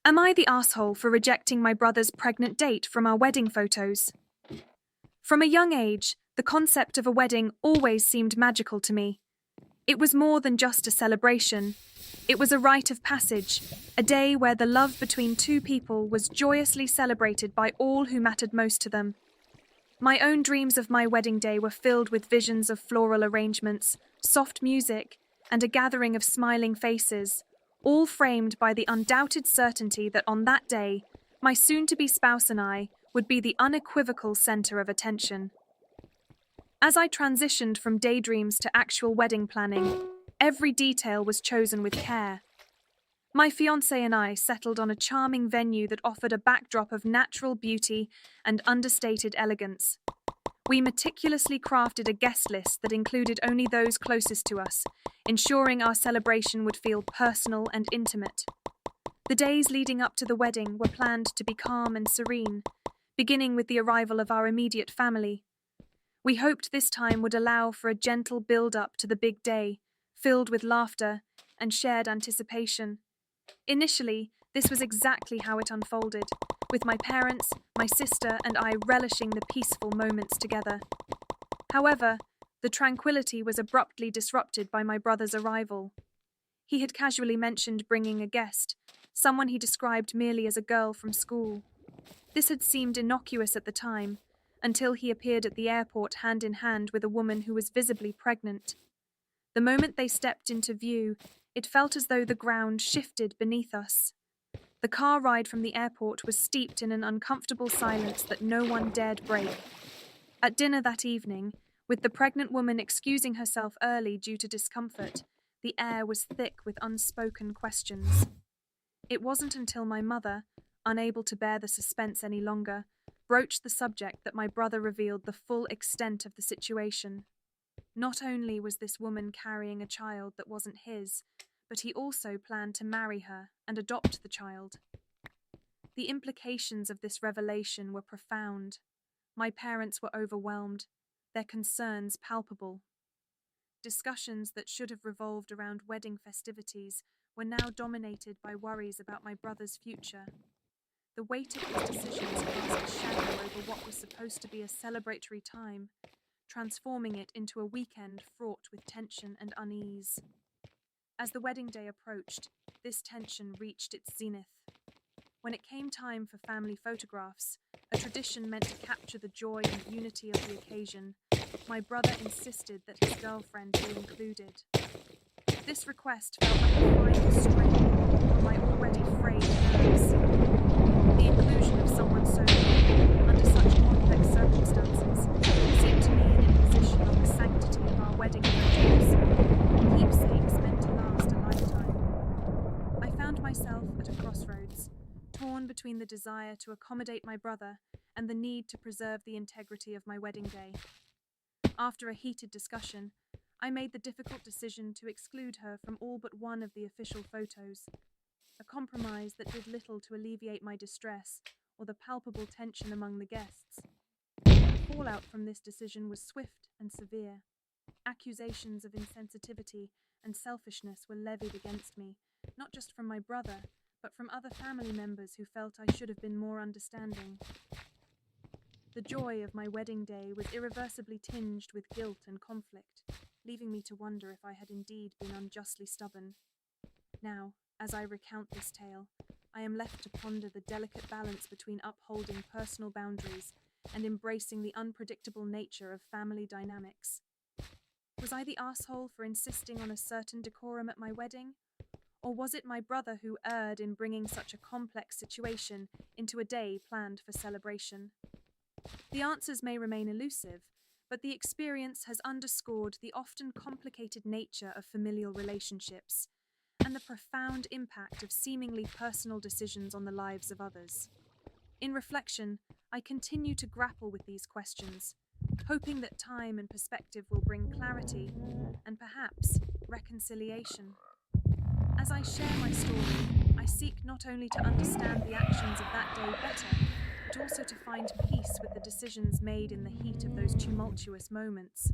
Am I the asshole for rejecting my brother's pregnant date from our wedding photos? From a young age, the concept of a wedding always seemed magical to me. It was more than just a celebration. It was a rite of passage, a day where the love between two people was joyously celebrated by all who mattered most to them. My own dreams of my wedding day were filled with visions of floral arrangements, soft music, and a gathering of smiling faces, all framed by the undoubted certainty that on that day, my soon-to-be spouse and I would be the unequivocal center of attention. As I transitioned from daydreams to actual wedding planning, every detail was chosen with care. My fiancé and I settled on a charming venue that offered a backdrop of natural beauty and understated elegance. We meticulously crafted a guest list that included only those closest to us, ensuring our celebration would feel personal and intimate. The days leading up to the wedding were planned to be calm and serene, beginning with the arrival of our immediate family. We hoped this time would allow for a gentle build-up to the big day, filled with laughter and shared anticipation. Initially, this was exactly how it unfolded, with my parents, my sister, and I relishing the peaceful moments together. However, the tranquility was abruptly disrupted by my brother's arrival. He had casually mentioned bringing a guest, someone he described merely as a girl from school. This had seemed innocuous at the time, until he appeared at the airport hand in hand with a woman who was visibly pregnant. The moment they stepped into view, it felt as though the ground shifted beneath us. The car ride from the airport was steeped in an uncomfortable silence that no one dared break. At dinner that evening, with the pregnant woman excusing herself early due to discomfort, the air was thick with unspoken questions. It wasn't until my mother, unable to bear the suspense any longer, broached the subject that my brother revealed the full extent of the situation. Not only was this woman carrying a child that wasn't his, but he also planned to marry her and adopt the child. The implications of this revelation were profound. My parents were overwhelmed, their concerns palpable. Discussions that should have revolved around wedding festivities were now dominated by worries about my brother's future. The weight of his decisions cast a shadow over what was supposed to be a celebratory time, transforming it into a weekend fraught with tension and unease. As the wedding day approached, this tension reached its zenith. When it came time for family photographs, a tradition meant to capture the joy and unity of the occasion, my brother insisted that his girlfriend be included. This request felt like a final strain on my already frayed nerves. The inclusion of someone so new, under such complex circumstances, seemed to me an imposition on the sanctity of our wedding photos, keepsakes meant to last a lifetime. I found myself at a crossroads, torn between the desire to accommodate my brother and the need to preserve the integrity of my wedding day. After a heated discussion, I made the difficult decision to exclude her from all but one of the official photos, a compromise that did little to alleviate my distress or the palpable tension among the guests. The fallout from this decision was swift and severe. Accusations of insensitivity and selfishness were levied against me, not just from my brother, but from other family members who felt I should have been more understanding. The joy of my wedding day was irreversibly tinged with guilt and conflict, leaving me to wonder if I had indeed been unjustly stubborn. Now, as I recount this tale, I am left to ponder the delicate balance between upholding personal boundaries and embracing the unpredictable nature of family dynamics. Was I the asshole for insisting on a certain decorum at my wedding? Or was it my brother who erred in bringing such a complex situation into a day planned for celebration? The answers may remain elusive, but the experience has underscored the often complicated nature of familial relationships and the profound impact of seemingly personal decisions on the lives of others. In reflection, I continue to grapple with these questions, hoping that time and perspective will bring clarity and perhaps reconciliation. As I share my story, I seek not only to understand the actions of that day better, but also to find peace with the decisions made in the heat of those tumultuous moments.